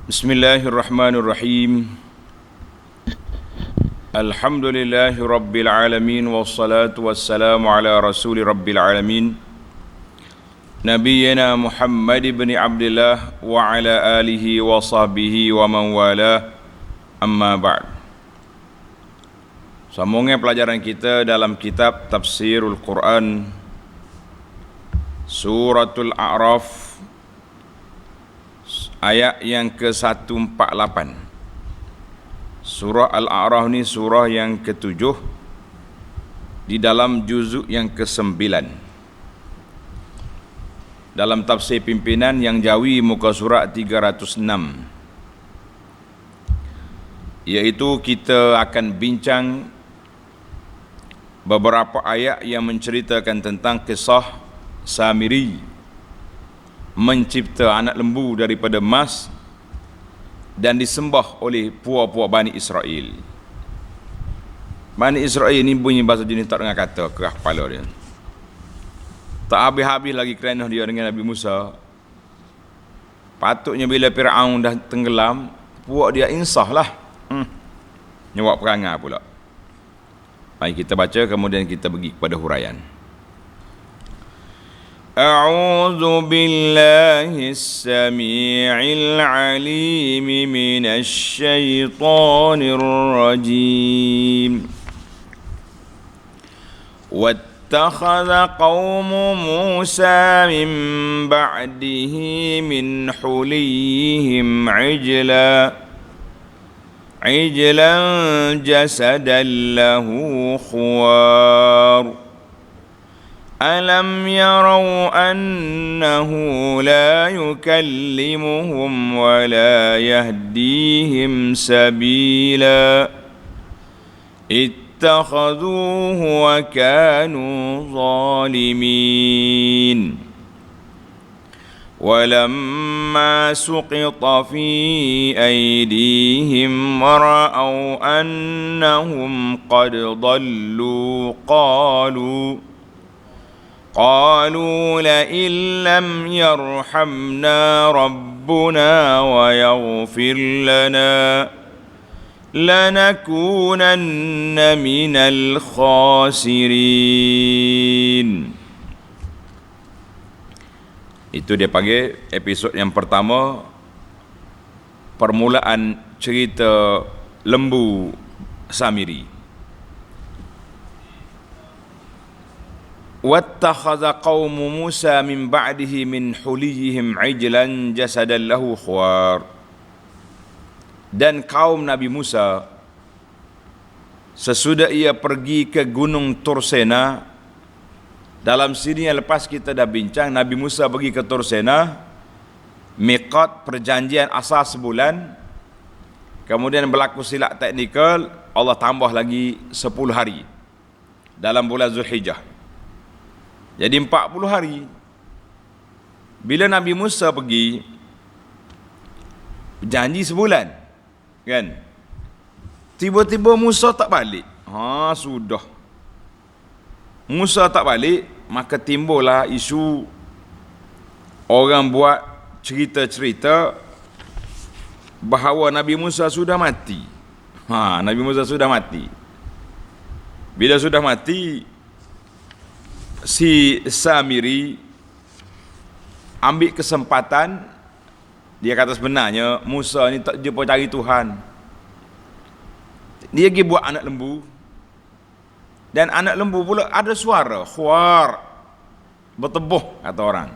Bismillahirrahmanirrahim. Alhamdulillahi rabbil alamin, wassalatu wassalamu ala rasuli rabbil alamin, Nabiyyina Muhammad ibn Abdillah wa ala alihi wa sahbihi wa man wala, amma ba'd. Sambungnya pelajaran kita dalam kitab Tafsirul Quran, Suratul A'raf, ayat yang ke-148. Surah Al-A'raf ni surah yang ke-7 di dalam juzuk yang ke-9. Dalam tafsir pimpinan yang Jawi muka surat 306, iaitu kita akan bincang beberapa ayat yang menceritakan tentang kisah Samiri mencipta anak lembu daripada emas dan disembah oleh puak-puak Bani Israel. Bani Israel ni bunyi bahasa jenis tak dengar kata kerah kepala dia. Tak habis-habis lagi kerana dia dengan Nabi Musa. Patutnya bila Fir'aun dah tenggelam, puak dia insaf lah. Nyawak perangai pula. Mari kita baca, kemudian kita pergi kepada huraian. أعوذ بالله السميع العليم من الشيطان الرجيم واتخذ قوم موسى من بعده من حليهم عجلا جسدا له خوار ألم يروا أنه لا يكلمهم ولا يهديهم سبيلا اتخذوه وكانوا ظالمين ولما سقط في أيديهم ورأوا أنهم قد ضلوا قالوا لئن لم يرحمنا ربنا ويغفر لنا لنكونن من الخاسرين. Itu dia panggil episod yang pertama, permulaan cerita lembu Samiri. وَاتَّخَذَ قَوْمُ مُوسَى مِنْ بَعْدِهِ مِنْ حُلِيِّهِمْ عِجْلًا جَسَدًا لَهُ خُوَارٌ. Dan kaum Nabi Musa, sesudah ia pergi ke Gunung Tursena, dalam sini yang lepas kita dah bincang, Nabi Musa pergi ke Tursena, miqat perjanjian asal sebulan, kemudian berlaku silap teknikal, Allah tambah lagi 10 hari dalam bulan Zulhijjah. Jadi 40 hari. Bila Nabi Musa pergi, janji sebulan, kan? Tiba-tiba Musa tak balik. Sudah. Musa tak balik, maka timbullah isu orang buat cerita-cerita bahawa Nabi Musa sudah mati. Nabi Musa sudah mati. Bila sudah mati, si Samiri ambil kesempatan. Dia kata sebenarnya Musa ni tak jumpa cari Tuhan. Dia pergi buat anak lembu, dan anak lembu pula ada suara khuar, bertebuh kata orang,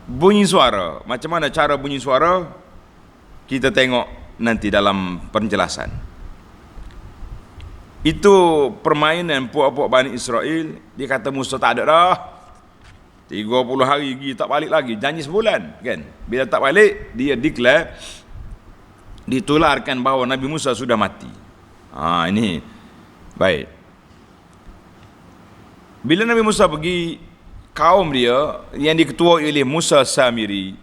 bunyi suara. Macam mana cara bunyi suara, kita tengok nanti dalam penjelasan. Itu permainan puak-puak Bani Israel. Dia kata Musa tak ada dah, 30 hari lagi tak balik lagi, janji sebulan, kan? Bila tak balik, dia declare, ditularkan bahawa Nabi Musa sudah mati. Ini baik. Bila Nabi Musa pergi, kaum dia yang diketuai oleh Musa Samiri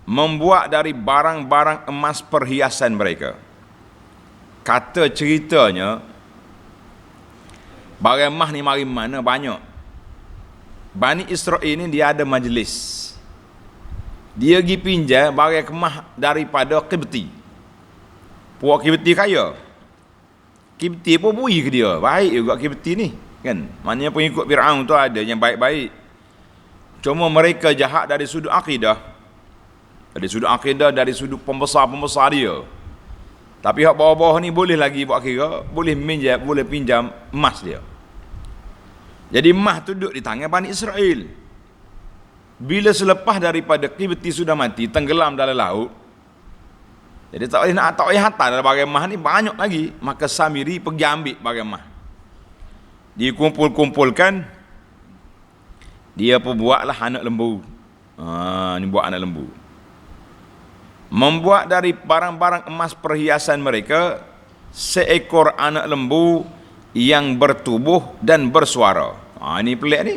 membuat dari barang-barang emas perhiasan mereka. Kata ceritanya, barang emas ni mari mana banyak. Bani Israel ni dia ada majlis. Dia pergi pinjam barang kemah daripada Qibti. Puak Qibti kaya. Qibti pun bui ke dia. Baik juga Qibti ni. Kan? Maknanya pengikut Fir'aun tu ada yang baik-baik. Cuma mereka jahat dari sudut akidah. Dari sudut akidah, dari sudut pembesar-pembesar dia. Tapi hak bawah-bawah ni boleh lagi buat kira, boleh pinjam emas dia. Jadi emas tu duduk di tangan Bani Israel. Bila selepas daripada Qibti sudah mati, tenggelam dalam laut, jadi tak boleh hantar dalam barang emas ni banyak lagi. Maka Samiri pergi ambil barang emas. Dikumpul-kumpulkan, dia pun buatlah anak lembu. Ni buat anak lembu. Membuat dari barang-barang emas perhiasan mereka seekor anak lembu yang bertubuh dan bersuara. Ini pelik ni.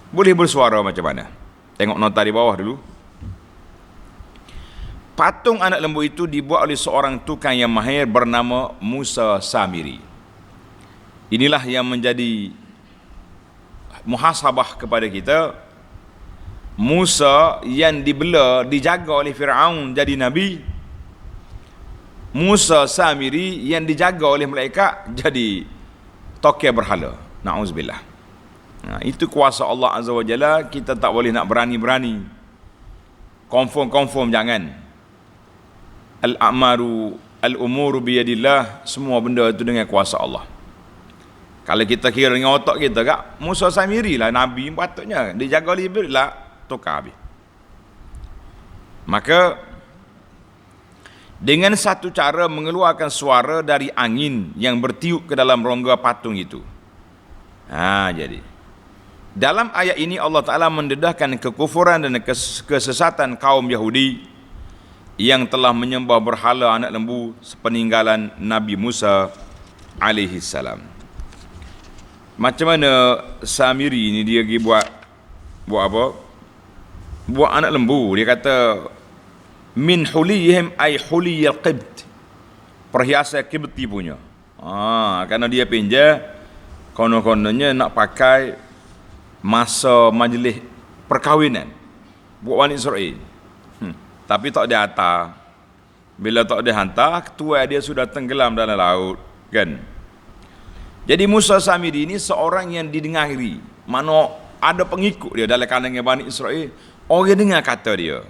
Boleh bersuara macam mana? Tengok nota di bawah dulu. Patung anak lembu itu dibuat oleh seorang tukang yang mahir bernama Musa Samiri. Inilah yang menjadi muhasabah kepada kita. Musa yang dijaga oleh Fir'aun jadi nabi. Musa Samiri yang dijaga oleh malaikat jadi tokeh berhala. Na'udzubillah. Itu kuasa Allah Azza wa Jalla. Kita tak boleh nak berani-berani. Confirm jangan. Al-umuru biyadillah. Semua benda itu dengan kuasa Allah. Kalau kita kira dengan otak kita, Musa Samiri lah nabi patutnya dijaga oleh Jibril lah, tukar habis. Maka dengan satu cara mengeluarkan suara dari angin yang bertiup ke dalam rongga patung itu. Jadi dalam ayat ini Allah Ta'ala mendedahkan kekufuran dan kesesatan kaum Yahudi yang telah menyembah berhala anak lembu sepeninggalan Nabi Musa alaihi salam. Macam mana Samiri ni dia pergi buat apa? Buat anak lembu. Dia kata min huliyihim ay huliyil qibt. Perhiasan Qibti punya. Kerana dia pinjam konon-kononnya nak pakai masa majlis perkahwinan buat Bani Israel. Tapi tak dia hantar. Bila tak dia hantar, ketua dia sudah tenggelam dalam laut, kan? Jadi Musa Samiri ini seorang yang didengari. Mana ada pengikut dia dalam kalangan Bani Israel. Orang dengar kata dia.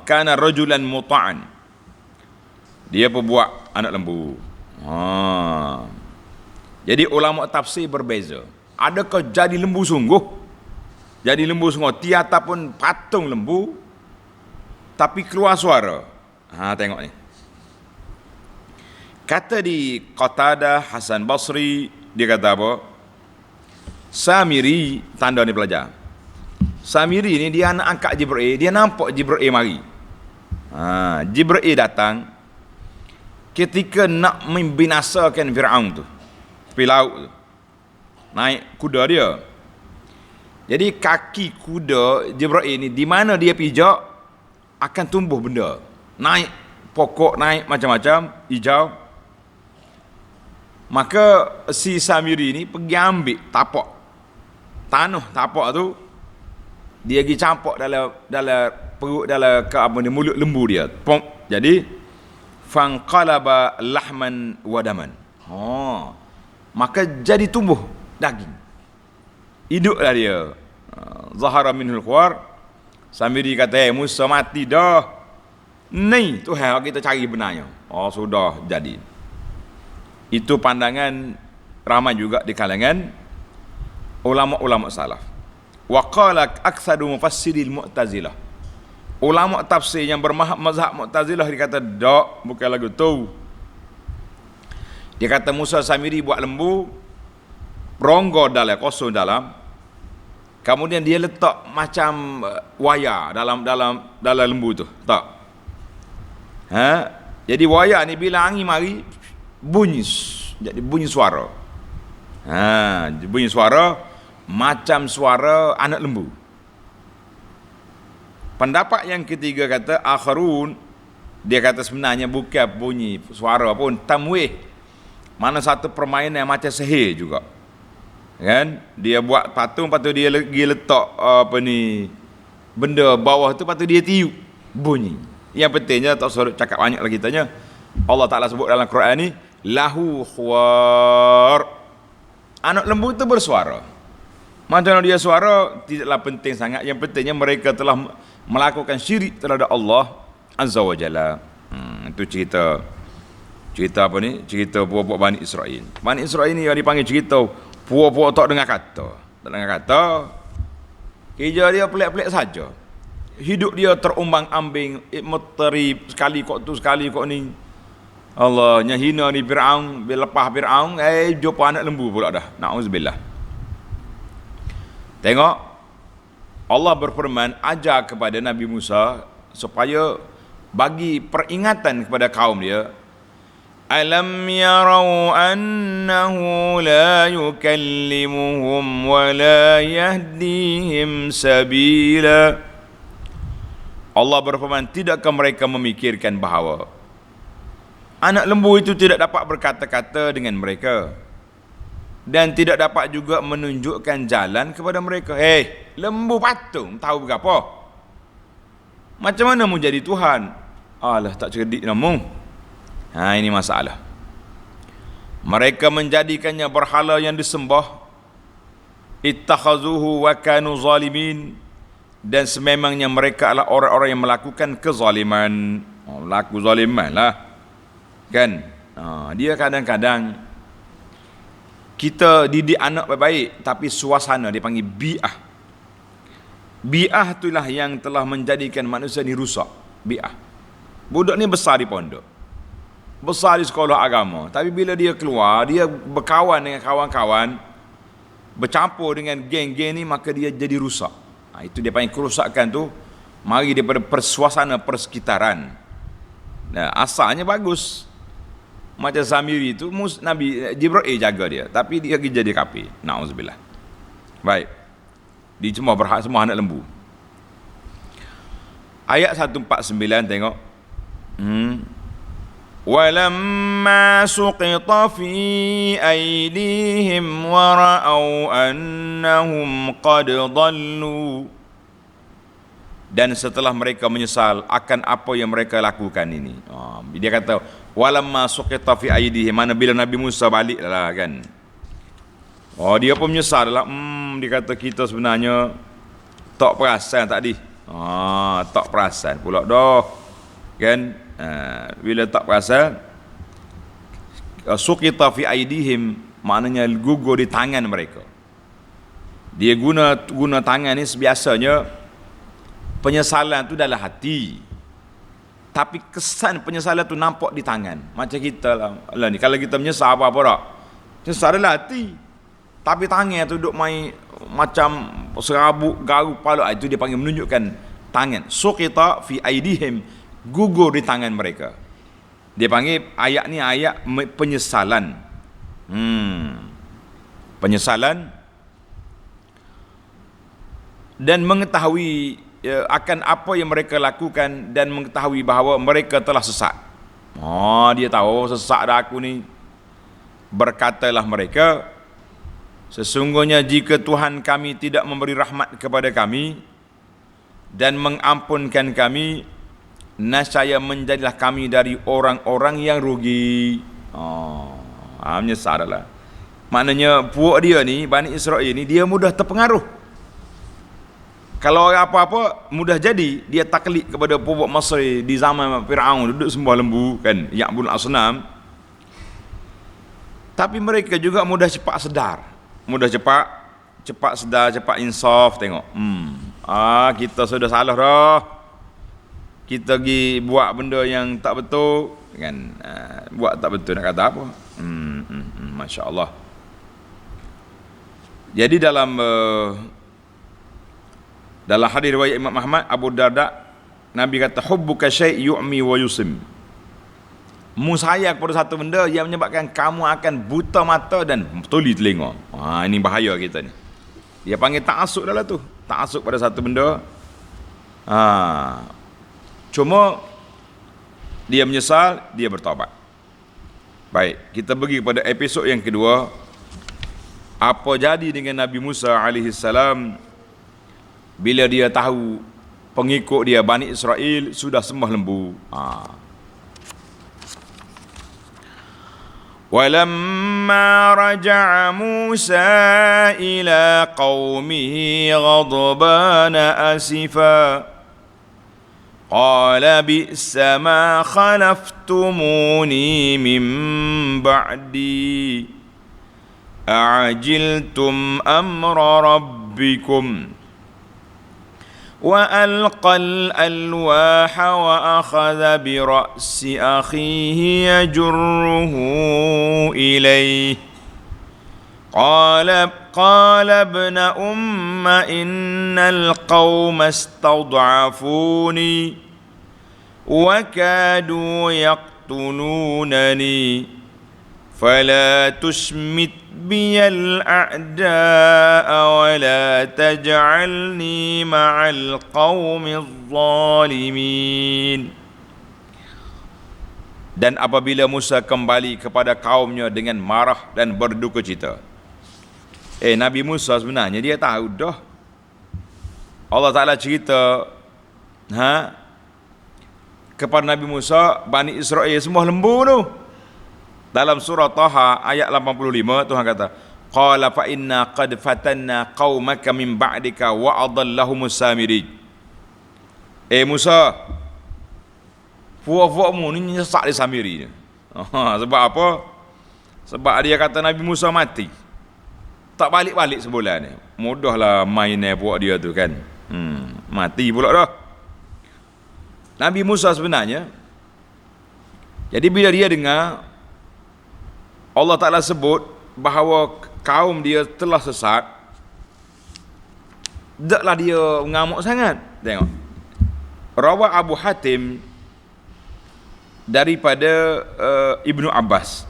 Kana rajulan muta'an. Dia pembuat anak lembu. Jadi ulama tafsir berbeza. Adakah jadi lembu sungguh? Jadi lembu sungguh, tiada pun patung lembu, tapi keluar suara. Tengok ni. Kata di Qatadah, Hasan Basri, dia kata apa? Samiri, tanda ni pelajar. Samiri ni dia anak angkat Jibril, dia nampak Jibril mari. Jibril datang ketika nak membinasakan Fir'aun tu. Tepi laut tu. Naik kuda dia. Jadi kaki kuda Jibril ni di mana dia pijak akan tumbuh benda. Naik pokok, naik macam-macam, hijau. Maka si Samiri ni pergi ambil tapak. Tanah tapak tu dia pergi campak dalam perut, dalam mulut lembu dia. Jadi fanqalaba lahman wa daman. Maka jadi tumbuh daging. Hiduplah dia. Zahara minhul khawar. Samiri kata, Musa mati dah. Ni Tuhan kita cari benarnya. Sudah jadi. Itu pandangan ramai juga di kalangan ulama-ulama salaf. Wa qala aktsaru mufassiril Mu'tazilah. Ulama tafsir yang bermazhab Mu'tazilah dia kata, tak, bukan lagu tu. Dia kata Musa Samiri buat lembu, rongga dalam, kosong dalam, kemudian dia letak macam wayar dalam lembu tu. Tak. Jadi wayar ni bila angin mari bunyi, jadi bunyi suara. Bunyi suara macam suara anak lembu. Pendapat yang ketiga kata akharun, dia kata sebenarnya bukan bunyi suara pun, tamwih. Mana satu permainan yang macam sihir juga. Kan? Dia buat patung, lepas tu dia pergi letak benda bawah tu patut dia tiup bunyi. Yang pentingnya tak usah cakap banyak lagi tanya. Allah Taala sebut dalam Quran ni lahu khawar. Anak lembu tu bersuara. Macam mana dia suara tidaklah penting sangat. Yang pentingnya mereka telah melakukan syirik terhadap Allah Azza wa Jalla. Itu cerita apa ni? Cerita puak-puak Bani Israel. Bani Israel ni yang dipanggil cerita puak-puak tak dengar kata. Tak dengar kata. Kerja dia pelik-pelik saja. Hidup dia terumbang-ambing, muteri sekali kok tu, sekali kok ni. Allah hina ni Firaun, bila lepas Firaun, jumpa anak lembu pula dah. Nauzubillah. Tengok, Allah berfirman ajar kepada Nabi Musa supaya bagi peringatan kepada kaum dia. Alam yarau annahu la yukallimuhum wa la yahdihim sabila. Allah berfirman, tidakkah mereka memikirkan bahawa anak lembu itu tidak dapat berkata-kata dengan mereka dan tidak dapat juga menunjukkan jalan kepada mereka. Lembu patung tahu berapa? Macam mana mu jadi Tuhan? Alah, tak cerdik namu. Ini masalah. Mereka menjadikannya berhala yang disembah. Ittakhazuhu wa kanu zalimin. Dan sememangnya mereka adalah orang-orang yang melakukan kezaliman. Melaku zaliman lah. Kan? Dia kadang-kadang kita didik anak baik-baik, tapi suasana dia panggil bi'ah. Bi'ah itulah yang telah menjadikan manusia ni rusak. Bi'ah. Budak ni besar di pondok, besar di sekolah agama, tapi bila dia keluar, dia berkawan dengan kawan-kawan, bercampur dengan geng-geng ni, maka dia jadi rusak. Itu dia panggil kerusakan tu mari daripada persuasana persekitaran. Asalnya bagus. Macam Samiri tu Nabi Jibril jaga dia, tapi dia pergi jadi kafir. Nauzubillah. Baik. Dia cuma berhak semua anak lembu. Ayat 149 tengok. Walamma suqita fi aydihim wa ra'au annahum qad dhallu. Dan setelah mereka menyesal akan apa yang mereka lakukan ini. Dia kata walamma suqita fi aydihim, mana bila Nabi Musa balik lah kan. Dia pun menyesal lah. Dia kata kita sebenarnya tak perasan tadi. Tak perasan pula dah. Kan? Bila tak perasan, suqita fi aydihim maknanya gugur di tangan mereka. Dia guna tangan ni biasanya penyesalan tu dalam hati, tapi kesan penyesalan tu nampak di tangan. Macam kita lah ni, kalau kita menyesal apa-apa tak, menyesal dalam hati, tapi tangan tu duk main macam serabut garuk kepala. Itu dia panggil menunjukkan tangan. Suqita fi aydihim, gugur di tangan mereka. Dia panggil ayat ni ayat penyesalan. Penyesalan dan mengetahui akan apa yang mereka lakukan dan mengetahui bahawa mereka telah sesat. Dia tahu sesat dah aku ni. Berkatalah mereka, sesungguhnya jika Tuhan kami tidak memberi rahmat kepada kami dan mengampunkan kami, nascaya menjadilah kami dari orang-orang yang rugi. Menyesal lah. Maknanya puak dia ni, Bani Israel ni, dia mudah terpengaruh. Kalau apa-apa mudah jadi, dia taklid kepada puak Mesir di zaman Firaun duduk sembah lembu kan, ya'budul asnam. Tapi mereka juga mudah cepat sedar. Mudah cepat sedar, cepat insaf. Tengok. Kita sudah salah dah. Kita pergi buat benda yang tak betul kan, buat tak betul nak kata apa. Masya Allah. Jadi dalam hadis riwayat Imam Ahmad, Abu Darda, Nabi kata hubbuka syai' yu'mi wa yusim. Mu sayang kepada satu benda yang menyebabkan kamu akan buta mata dan tuli telinga. Ini bahaya kita ni. Dia panggil ta'assub dalam tu. Ta'assub pada satu benda. Cuma dia menyesal, dia bertaubat. Baik, kita pergi kepada episod yang kedua. Apa jadi dengan Nabi Musa alaihi salam bila dia tahu pengikut dia Bani Israel sudah sembah lembu. Walamma raja'a Musa ila qaumihi ghadbana asifa qala bi'sa ma khalaftumuni min ba'di a'jiltum amra rabbikum وألقى الألواح وأخذ برأس أخيه يجره إليه قال ابن أم إن القوم استضعفوني وكادوا يقتلونني فلا تشمت بي الأعداء ولا تجعلني مع القوم الظالمين. Dan apabila Musa kembali kepada kaumnya dengan marah dan berduka cita. Nabi Musa sebenarnya dia tahu dah. Allah Ta'ala cerita kepada Nabi Musa, Bani Israel semua lembu tu. Dalam surah Taha ayat 85 Tuhan kata, qala fa inna qad fatanna qaumaka min ba'dika wa adallahumus samiri. Musa, puak-puakmu ni nyesat di Samiri. Sebab apa? Sebab dia kata Nabi Musa mati, tak balik-balik sebulan ni. Mudahlah mainnya puak dia tu kan. Mati pula dah Nabi Musa sebenarnya. Jadi bila dia dengar Allah Ta'ala sebut bahawa kaum dia telah sesat, taklah dia mengamuk sangat. Tengok, rawah Abu Hatim daripada Ibnu Abbas,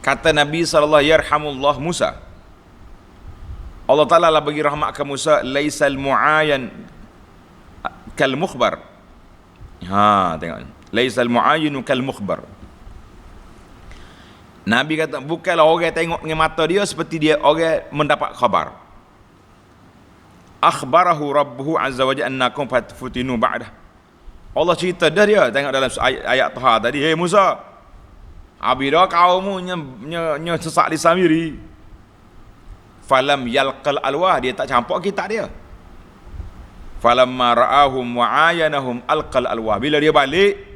kata Nabi SAW, yarhamullah Musa, Allah Ta'ala lah bagi rahmat ke Musa, laisal mu'ayan kal mukhbar. Tengok, laisal mu'ayinu kal mukhbar. Nabi kata bukanlah orang tengok dengan mata dia seperti dia orang mendapat khabar. Akhbarahu rabbuhu azza wa jalla annakum fatfutinu ba'dah. Allah cerita dah dia, tengok dalam ayat Taha tadi, Musa, abida kaummu nya sesak di Samiri. Falam yalqal alwah, dia tak campak kitab dia. Falamma ra'ahum wa ayanahum alqal alwah. Bila dia balik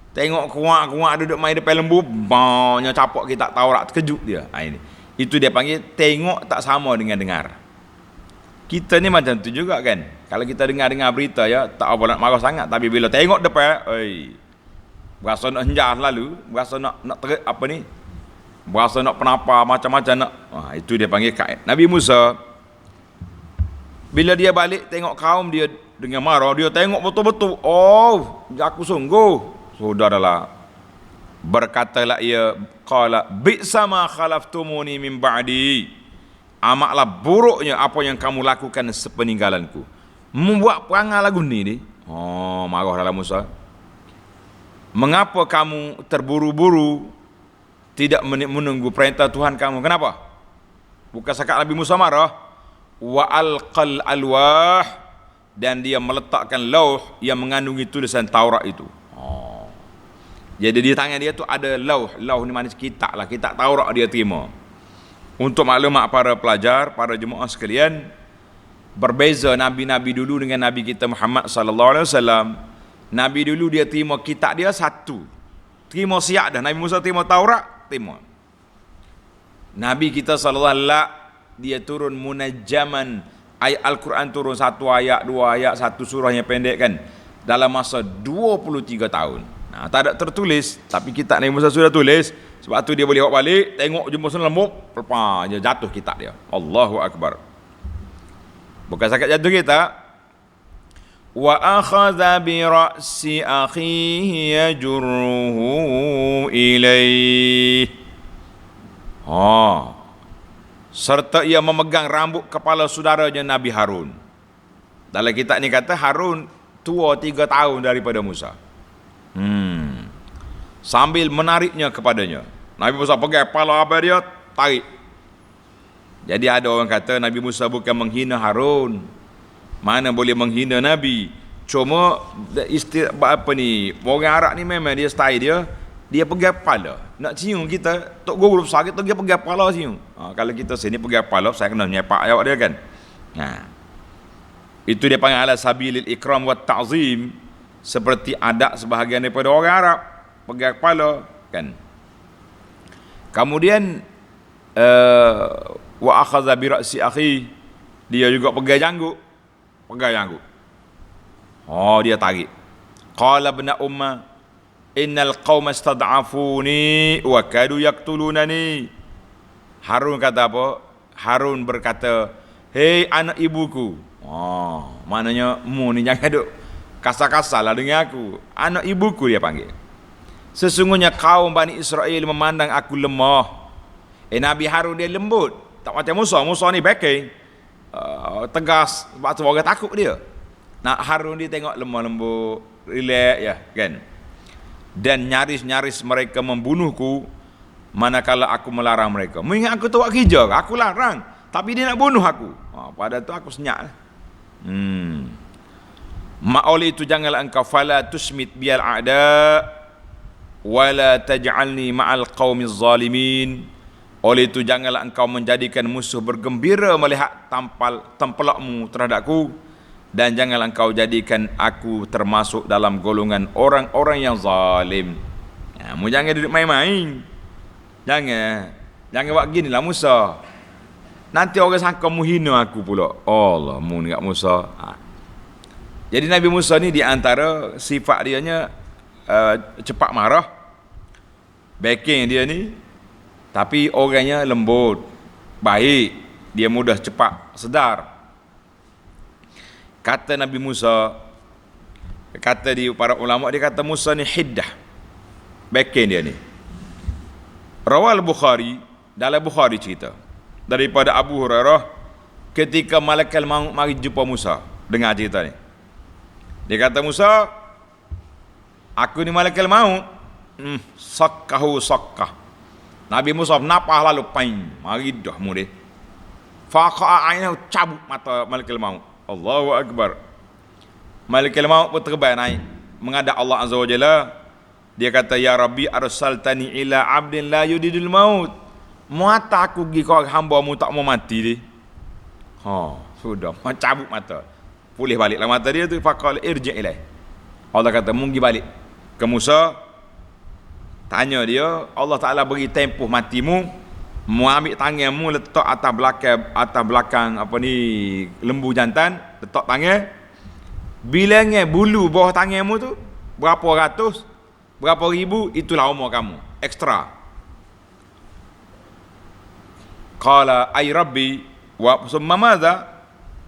tengok kuak-kuak duduk main depan lembu, baunya capak kita Taurat, terkejut dia. Ini. Itu dia panggil tengok tak sama dengan dengar. Kita ni macam tu juga kan. Kalau kita dengar berita ya, tak apa nak marah sangat, tapi bila tengok depan, berasa nak henjah lalu, berasa nak berasa nak penapa macam-macam nak. Itu dia panggil kaid. Nabi Musa bila dia balik tengok kaum dia dengan marah, dia tengok betul-betul, aku sungguh. Saudaralah, berkatalah ia, qala bi'sa ma khalaftumuni min ba'di, amatlah buruknya apa yang kamu lakukan sepeninggalanku. Membuat perangai lagu ni. Marah dalam Musa. Mengapa kamu terburu-buru tidak menunggu perintah Tuhan kamu? Kenapa? Bukan sekat Nabi Musa marah. Wa alqal alwah, dan dia meletakkan lauh yang mengandungi tulisan Taurat itu. Jadi di tangan dia tu ada lauh. Lauh ni mana kitab lah, kitab Taurat dia terima. Untuk maklumat para pelajar, para jemaah sekalian, berbeza nabi-nabi dulu dengan nabi kita Muhammad sallallahu alaihi wasallam. Nabi dulu dia terima kitab dia satu, terima siap dah. Nabi Musa terima Taurat, terima. Nabi kita sallallahu alaihi wasallam dia turun munajjaman, ayat Al-Quran turun satu ayat, dua ayat, satu surah yang pendek kan, dalam masa 23 tahun. Tak ada tertulis, tapi kitab Nabi Musa sudah tulis. Sebab tu dia boleh bawa balik, tengok jumpa sana lembut, lepas je jatuh kitab dia. Allahu Akbar. Bukan sakat jatuh kita. Wa akhadha bi ra'si akhihi yajruhu ilaih. Serta ia memegang rambut kepala saudaranya Nabi Harun. Dalam kitab ni kata Harun tua 3 tahun daripada Musa. Sambil menariknya kepadanya. Nabi Musa pegang kepala abang dia, tarik. Jadi ada orang kata Nabi Musa bukan menghina Harun, Mana boleh menghina Nabi. Cuma orang Arab ni memang dia style dia pegang kepala. Nak cium kita, tok guru besar kita dia pegang kepala cium. Kalau kita sini pegang kepala, saya kena menyepak awak dia kan. Itu dia panggil ala sabilil ikram wa ta'zim, seperti adat sebahagian daripada orang Arab, pegang kepala kan. Kemudian wa akhadha bi ra'si akhi, dia juga pegang janggut. Dia tarik. Qala ibn umma innal qauma istad'afuni wa kadu yaqtulunani. Harun kata apa? Harun berkata, "Hei anak ibuku." Maknanya mu ni jangan duk kasar-kasar lah dengan aku. Anak ibuku dia panggil. Sesungguhnya kaum Bani Israel memandang aku lemah. Nabi Harun dia lembut, tak macam Musa. Musa ni backing, tegas, sebab tu orang takut dia. Harun dia tengok lemah lembut, relax ya kan. Dan nyaris-nyaris mereka membunuhku manakala aku melarang mereka. Mengingat aku tu buat kerja, aku larang, tapi dia nak bunuh aku. Pada tu aku senyap lah. Oleh itu janganlah engkau fala tusmit bial a'da wala taj'alni ma'al qaumiz zalimin. Oleh itu janganlah engkau menjadikan musuh bergembira melihat tempelakmu terhadapku, dan janganlah engkau jadikan aku termasuk dalam golongan orang-orang yang zalim. Mu jangan duduk main-main. Jangan buat gini lah Musa. Nanti orang sangka mu hina aku pula. Allah, mu ni kat Musa. Jadi Nabi Musa ni di antara sifat dianya cepat marah. Backing dia ni, tapi orangnya lembut, baik, dia mudah cepat sedar. Kata Nabi Musa, kata di para ulama, dia kata Musa ni hiddah. Backing dia ni. Rawal Bukhari, dalam Bukhari cerita daripada Abu Hurairah ketika malaikat maut mari jumpa Musa. Dengar cerita ni. Dia kata, Musa, aku ni malaikat maut. Sakkahu sakkah. Nabi Musa napah lalu pain, mari dah mu dia. Faqa'a ainahu, cabut mata malaikat maut. Allahu akbar. Malaikat maut pun terbang naik menghadap Allah Azza wa Jalla. Dia kata, ya Rabbi arsaltani ila abdin la yudidul maut. Mata aku pergi kau hamba mu tak mau mati dia. Sudah cabut mata. Pulih baliklah mata dia tu. Faqala irji' ilai. Allah kata, mu pergi balik ke Musa. Tanya dia, Allah Ta'ala beri tempoh matimu, mu ambil tanganmu letak atas belakang apa ni, lembu jantan, letak tangan. Bilangnya bulu bawah tanganmu tu berapa ratus, berapa ribu, itulah umur kamu, ekstra. Qala ay rabbi wa summa madza.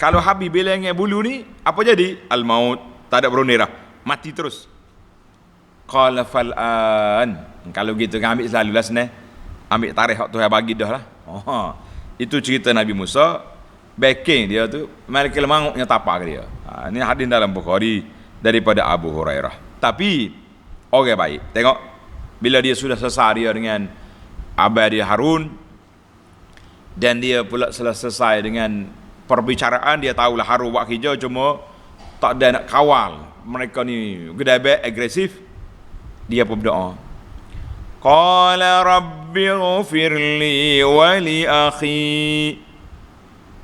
Kalau habis bilangnya bulu ni, apa jadi? Al maut, tak ada berunding dah, mati terus. Qala fal'an. Kalau gitu ambil selalu lah senang. Ambil tarikh waktu yang bagi dah lah. Itu cerita Nabi Musa. Backing dia tu, malaikat mautnya tapak dia. Ini hadis dalam Bukhari daripada Abu Hurairah. Tapi orang baik. Tengok, bila dia sudah selesai dia dengan abah dia Harun, dan dia pula selesai dengan perbicaraan, dia tahulah Harun buat kerja, cuma tak ada nak kawal. Mereka ni gedabek, agresif. Dia pun berdoa. Qala rabbi ghfirli wa li akhi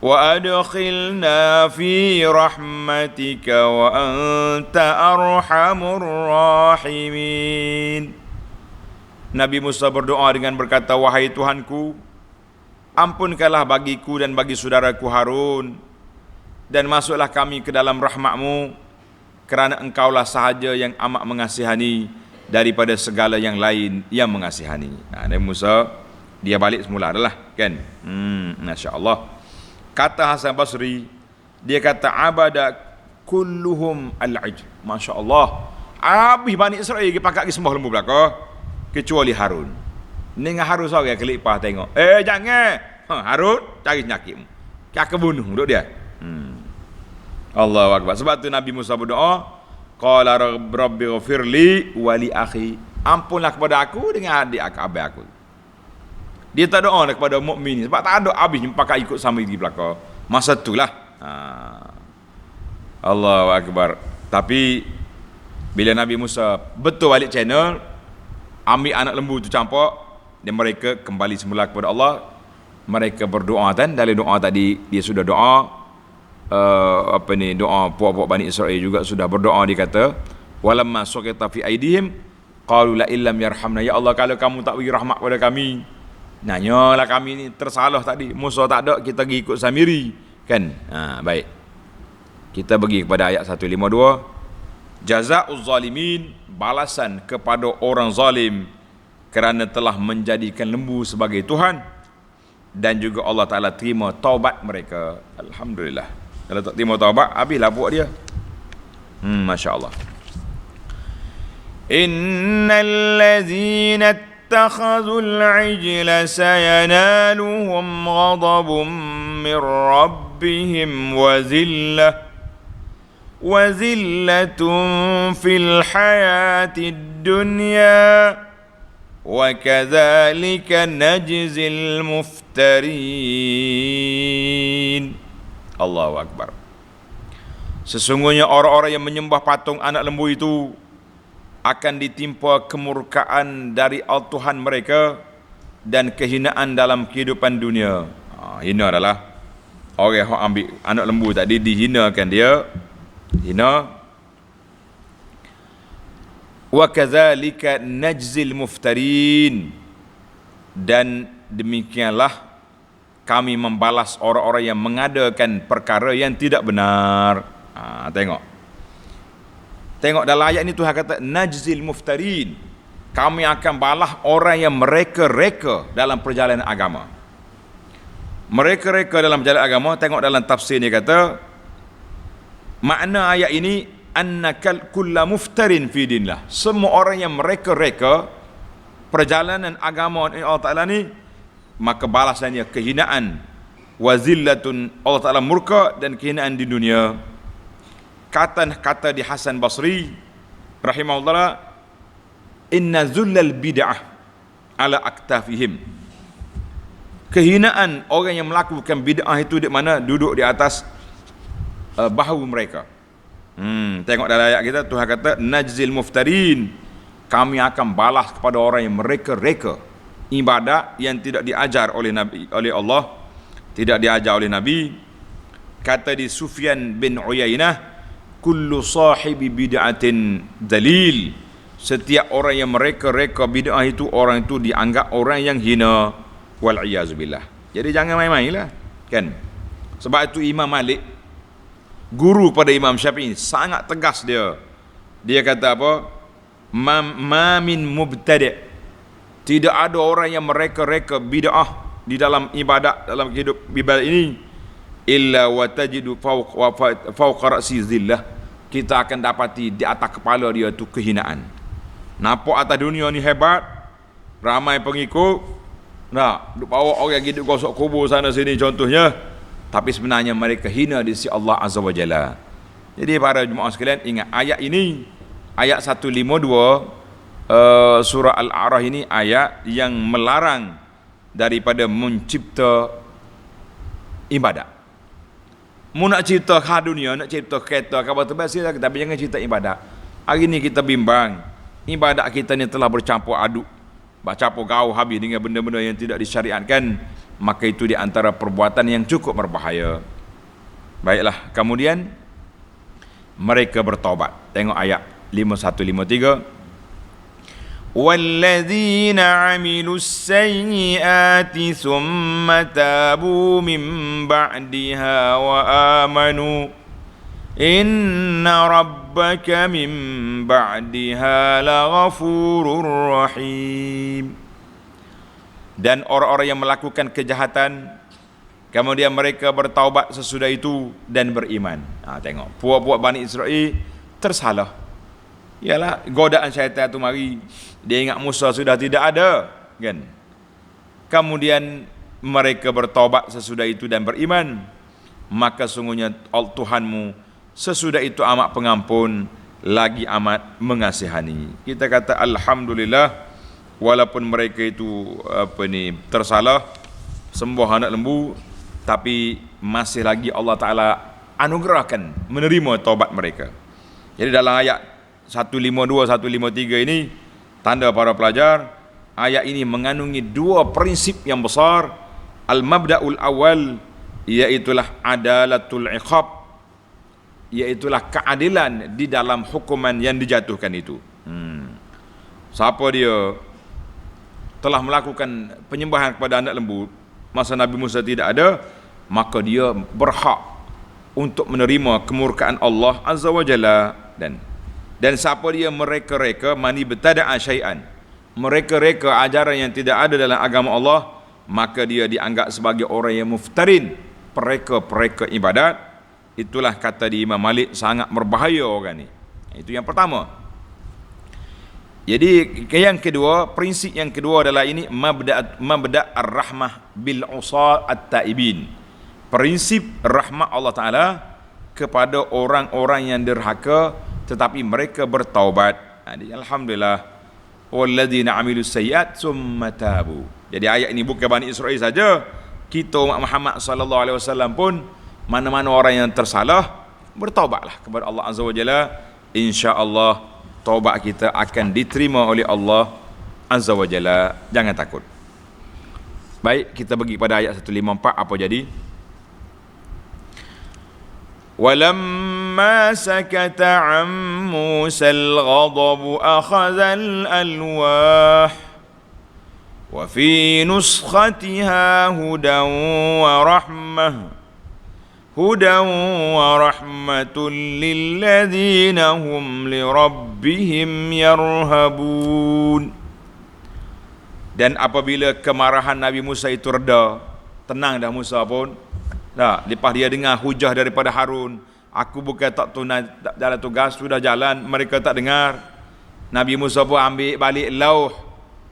wa adkhilna fi rahmatika wa anta arhamur rahimin. Nabi Musa berdoa dengan berkata, wahai Tuhanku, ampunkanlah bagiku dan bagi saudaraku Harun, dan masuklah kami ke dalam rahmat-Mu, kerana Engkaulah sahaja yang amat mengasihani daripada segala yang lain yang mengasihani. Nabi Musa dia balik semula adalah kan. Masya-Allah. Kata Hasan Basri, dia kata abada kulluhum al-ajl. Masya-Allah. Habis Bani Israel pergi pakat sembah lembu belaka kecuali Harun. Dengan Harun sorang kelipah tengok. Jangan. Harun cari penyakitmu. Kau bunuh duk dia. Allahu akbar. Sebab tu Nabi Musa berdoa, qala rabbi ghfirli wa li akhi. Ampunlah kepada aku dengan adik abang aku. Dia tak doa kepada mukmin sebab tak ada habis pakai ikut sama di belakang. Masa itulah Allahu Akbar. Tapi bila Nabi Musa betul balik channel, ambil anak lembu tu campak, dan mereka kembali semula kepada Allah. Mereka berdoa, dan dalam doa tadi dia sudah doa doa puak-puak Bani Israel juga sudah berdoa. Dia kata walamma suqita fi aidihim qalu la illam yarhamna, ya Allah kalau kamu tak bagi rahmat pada kami, nanyalah kami ni tersalah tadi. Musa tak ada, kita pergi ikut Samiri kan. Baik, kita pergi kepada ayat 152. Jazaa'uz zalimin, balasan kepada orang zalim kerana telah menjadikan lembu sebagai Tuhan, dan juga Allah Ta'ala terima taubat mereka. Alhamdulillah. Kalau tak terima taubat, habislah buat dia. Masya Allah. Innal ladzina ittakhadhul ijla sayanaluhum ghadabun min rabbihim wa zillatun fil hayatid dunya wa kadzalika najzil muftarin. Allahu Akbar. Sesungguhnya orang-orang yang menyembah patung anak lembu itu akan ditimpa kemurkaan dari Tuhan mereka dan kehinaan dalam kehidupan dunia. Hina adalah orang yang ambil anak lembu tadi, dihinakan dia, hina. Wa kadzalika najzil muftarin, dan demikianlah kami membalas orang-orang yang mengadakan perkara yang tidak benar. Tengok dalam ayat ini Tuhan kata najzil muftarin, kami akan balas orang yang mereka-reka dalam perjalanan agama. Mereka-reka dalam perjalanan agama. Tengok dalam tafsir ni kata, makna ayat ini annakal kulla muftarin fi dinillah, semua orang yang mereka-reka perjalanan agama Allah Ta'ala ni, maka balasannya kehinaan, wazillatun, Allah Ta'ala murka, dan kehinaan di dunia. Kata di Hasan Basri rahimahullah, inna zullal bid'ah ala aktafihim, kehinaan orang yang melakukan bid'ah itu di mana? Duduk di atas bahu mereka. Tengok dalam ayat kita Tuhan kata najzil muftarin, kami akan balas kepada orang yang mereka-reka ibadat yang tidak diajar oleh Nabi, oleh Allah, tidak diajar oleh Nabi. Kata di Sufyan bin Uyainah, kullu sahibi bid'atin dalil, setiap orang yang mereka-reka bid'ah itu, orang itu dianggap orang yang hina, wal iyazubillah. Jadi jangan main-main lah kan. Sebab itu Imam Malik, guru pada Imam Syafi'i, sangat tegas dia. Dia kata apa? Ma min mubtadi', tidak ada orang yang mereka-reka bid'ah di dalam ibadat, dalam hidup ibadat ini, illa wa tajidu fawqa ra'si zillah, kita akan dapati di atas kepala dia tu kehinaan. Nampak atas dunia ni hebat, ramai pengikut, duk bawa orang hidup gosok kubur sana sini contohnya, tapi sebenarnya mereka hina di sisi Allah Azza wa Jalla. Jadi para jemaah sekalian, ingat ayat ini, ayat 152 surah Al-A'raf ini ayat yang melarang daripada mencipta ibadat. Mu nak cipta khas dunia, nak cipta kereta, kabar terbasir, tapi jangan cipta ibadat. Hari ni kita bimbang, ibadat kita ni telah bercampur aduk, bercampur gaul habis dengan benda-benda yang tidak disyariatkan, maka itu di antara perbuatan yang cukup berbahaya. Baiklah, kemudian mereka bertaubat. Tengok ayat 5153. وَالَّذِينَ عَمِلُوا السَّيِّئَاتِ ثُمَّ تَابُوا مِنْ بَعْدِهَا وَآمَنُوا إِنَّ رَبَّكَ مِنْ بَعْدِهَا لَغَفُورٌ رَحِيمٌ. Dan orang-orang yang melakukan kejahatan, kemudian mereka bertaubat sesudah itu dan beriman. Tengok, puak-puak Bani Israel tersalah. Ialah godaan syaitan tu mari, dia ingat Musa sudah tidak ada kan. Kemudian mereka bertaubat sesudah itu dan beriman, maka sungguhnya Tuhanmu sesudah itu amat pengampun, lagi amat mengasihani. Kita kata alhamdulillah, walaupun mereka itu tersalah, sembah anak lembu, tapi masih lagi Allah Ta'ala anugerahkan menerima taubat mereka. Jadi dalam ayat 152, 153 ini, tanda para pelajar, ayat ini mengandungi dua prinsip yang besar. Al-mabda'ul awal, iaitulah adalatul iqab, iaitulah keadilan di dalam hukuman yang dijatuhkan itu. Siapa dia telah melakukan penyembahan kepada anak lembu masa Nabi Musa tidak ada, maka dia berhak untuk menerima kemurkaan Allah Azza wa Jalla. Dan siapa dia mereka-reka mani betada'a syai'an, mereka-reka ajaran yang tidak ada dalam agama Allah, maka dia dianggap sebagai orang yang muftarin, pereka-pereka ibadat. Itulah kata di Imam Malik, sangat berbahaya orang ni. Itu yang pertama. Jadi yang kedua, prinsip yang kedua adalah ini, mabda' ar-rahmah bil usa at-taibin. Prinsip rahmat Allah Ta'ala kepada orang-orang yang derhaka tetapi mereka bertaubat. Alhamdulillah, walladzina amilus sayyiat summa tabu. Jadi ayat ini bukan Bani Israel saja, kita umat Muhammad sallallahu alaihi wasallam pun, mana-mana orang yang tersalah, bertaubatlah kepada Allah Azza wa Jalla. Insya-Allah taubat kita akan diterima oleh Allah Azza wa Jalla. Jangan takut. Baik, kita pergi pada ayat 154. Apa jadi? Walamma sakata 'an Musa al-ghadab akhadha al-alwah wa fi nuskhatiha hudan wa rahmatul lilladzina hum lirabbihim yarhabun. Dan apabila kemarahan Nabi Musa itu reda, tenang dah Musa pun. Lepas dia dengar hujah daripada Harun, aku bukan tak tunai jalan tugas, sudah jalan, mereka tak dengar. Nabi Musa pun ambil balik lauh,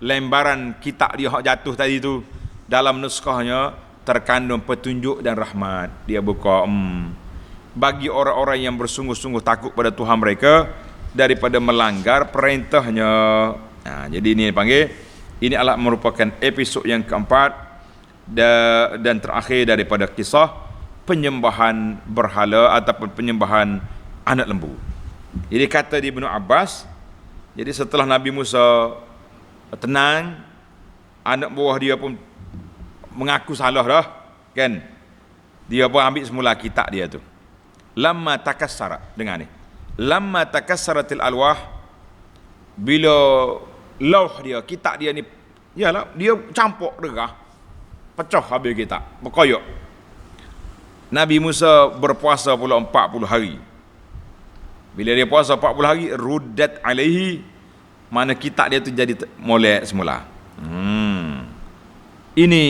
lembaran kitab dia hak jatuh tadi tu. Dalam nuskahnya terkandung petunjuk dan rahmat. Dia buka bagi orang-orang yang bersungguh-sungguh takut pada Tuhan mereka daripada melanggar perintahnya. Jadi ini dipanggil, ini adalah merupakan episod yang keempat dan terakhir daripada kisah penyembahan berhala ataupun penyembahan anak lembu. Jadi kata di Ibnu Abbas, jadi setelah Nabi Musa tenang, anak buah dia pun mengaku salah dah, kan? Dia pun ambil semula kitab dia tu. Lamma takassara, dengar ni. Lamma takassaratil alwah, bila lauh dia, kitab dia ni, yalah, dia campur derah, pecah habis kitab, berkoyak. Nabi Musa berpuasa pula 40 hari. Bila dia puasa 40 hari, ruddat alaihi, mana kitab dia tu jadi molek semula. Ini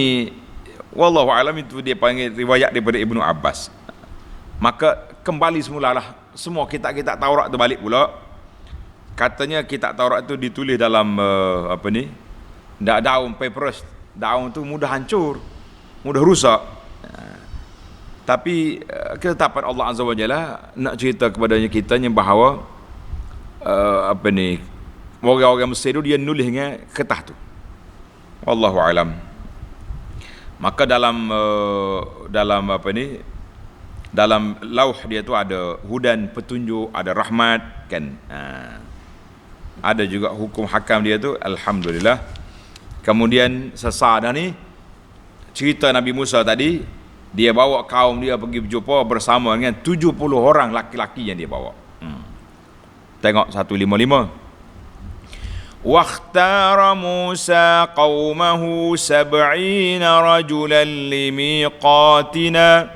wallahu alam, itu dia panggil riwayat daripada Ibnu Abbas. Maka kembali semulalah semua kitab-kitab Taurat tu balik pula. Katanya kitab Taurat tu ditulis dalam daun papyrus. Daun tu mudah hancur, mudah rusak. Tapi ketetapan Allah Azza wa Jalla nak cerita kepadanya kitanya bahawa orang-orang Mesir tu dia nulis dengan kertas tu. Wallahu alam. Maka dalam dalam lauh dia tu ada hudan, petunjuk, ada rahmat, kan. Ada juga hukum hakam dia tu, alhamdulillah. Kemudian sesada ni cerita Nabi Musa tadi, dia bawa kaum dia pergi berjumpa bersama dengan 70 orang laki-laki yang dia bawa. Tengok 155. Wakhtara Musa qaumahu 70 rajulan limiqatina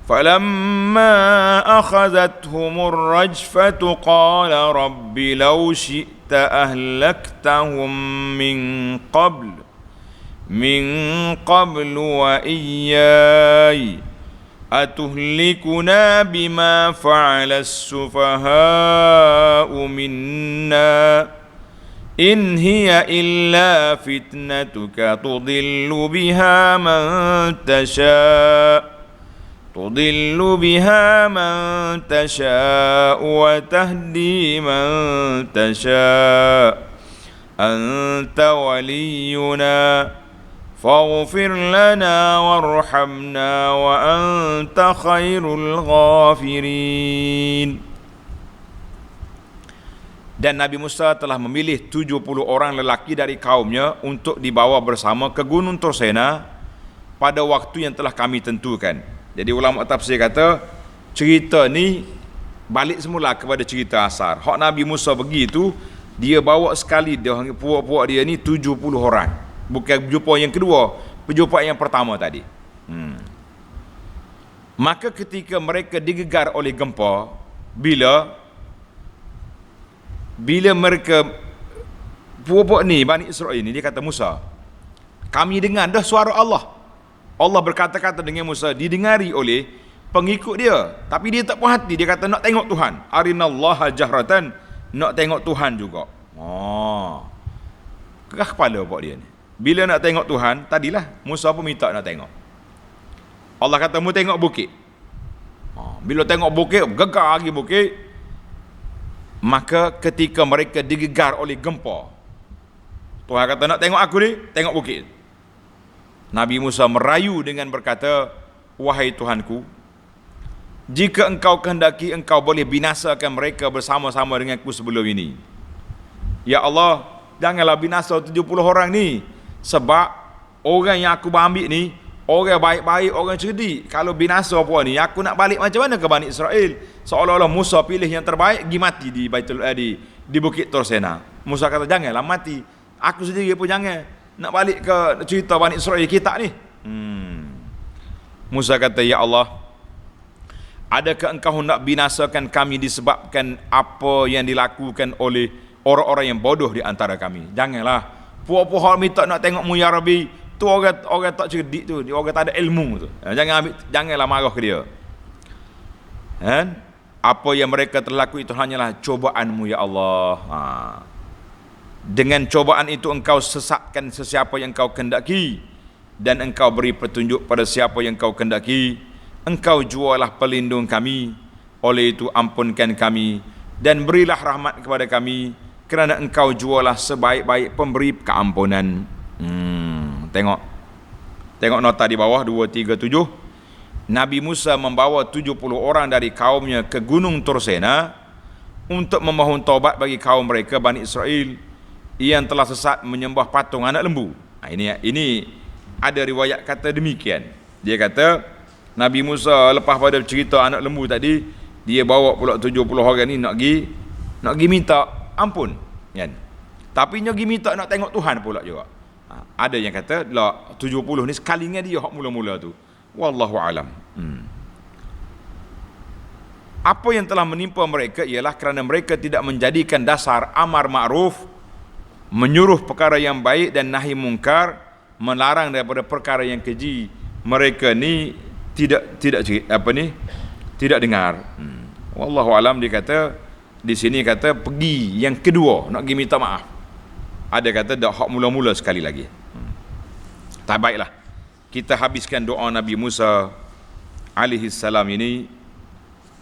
falamma akhadhathumur rajfatu qala rabbi law syi'ta ahlaktahum min qabl wa iyyai atuhlikuna bima fa'ala as-sufaha'u minna in hiya illa fitnatuka tudillu biha man tasha' wa tahdi man tasha' anta waliyuna faghfir lana warhamna wa anta khairul ghafirin. Dan Nabi Musa telah memilih 70 orang lelaki dari kaumnya untuk dibawa bersama ke Gunung Tursena pada waktu yang telah kami tentukan. Jadi ulama tafsir kata cerita ni balik semula kepada cerita asar. Hak Nabi Musa pergi tu, dia bawa sekali dia puak-puak dia ni 70 orang. Bukan jumpa yang kedua, perjumpaan yang pertama tadi. Maka ketika mereka digegar oleh gempa, bila mereka puak-puak ni Bani Israel ni, dia kata Musa, kami dengar dah suara Allah. Allah berkata-kata dengan Musa, didengari oleh pengikut dia, tapi dia tak puas hati. Dia kata nak tengok Tuhan, arinallaha jahratan, nak tengok Tuhan juga. Kerah kepala buat dia ni. Bila nak tengok Tuhan, tadilah Musa pun minta nak tengok. Allah kata mu tengok bukit. Bila tengok bukit, gegar lagi bukit. Maka ketika mereka digegar oleh gempa, Tuhan kata nak tengok aku ni, tengok bukit. Nabi Musa merayu dengan berkata, wahai Tuhanku, jika engkau kehendaki, engkau boleh binasakan mereka bersama-sama denganku sebelum ini. Ya Allah, janganlah binasa 70 orang ni. Sebab orang yang aku ambil ni orang baik-baik, orang cerdik. Kalau binasa puan ni, aku nak balik macam mana ke Bani Israel? Seolah-olah Musa pilih yang terbaik, pergi mati di di Bukit Tursena. Musa kata janganlah mati, aku sendiri pun jangan nak balik ke cerita Bani Israel kita ni. Musa kata, ya Allah, adakah engkau hendak binasakan kami disebabkan apa yang dilakukan oleh orang-orang yang bodoh di antara kami? Janganlah. Puak-puak minta nak tengok mu ya Rabbi, tu orang tak cerdik tu, orang tak ada ilmu tu. Janganlah marah ke dia. Apa yang mereka telah lakukan itu hanyalah cobaan-Mu ya Allah. Dengan cobaan itu engkau sesatkan sesiapa yang engkau kehendaki, dan engkau beri petunjuk pada siapa yang engkau kehendaki. Engkau jualah pelindung kami, oleh itu ampunkan kami dan berilah rahmat kepada kami, kerana engkau jualah sebaik-baik pemberi keampunan. Tengok nota di bawah 237. Nabi Musa membawa 70 orang dari kaumnya ke Gunung Tursena untuk memohon taubat bagi kaum mereka Bani Israel yang telah sesat menyembah patung anak lembu. Ini ada riwayat kata demikian. Dia kata Nabi Musa lepas pada cerita anak lembu tadi, dia bawa pula 70 orang ni nak pergi minta ampun, kan? Tapi nak pergi minta nak tengok Tuhan pula juga. Ada yang kata lah 70 ni sekalinya dia hak mula-mula tu. Wallahu alam. Apa yang telah menimpa mereka ialah kerana mereka tidak menjadikan dasar amar ma'ruf, menyuruh perkara yang baik dan nahi mungkar, melarang daripada perkara yang keji. Mereka ni tidak dengar. Wallahu alam. Dia kata di sini kata pergi yang kedua nak pergi minta maaf. Ada kata dak hak mula-mula sekali lagi. Tak baiklah. Kita habiskan doa Nabi Musa alaihi salam ini.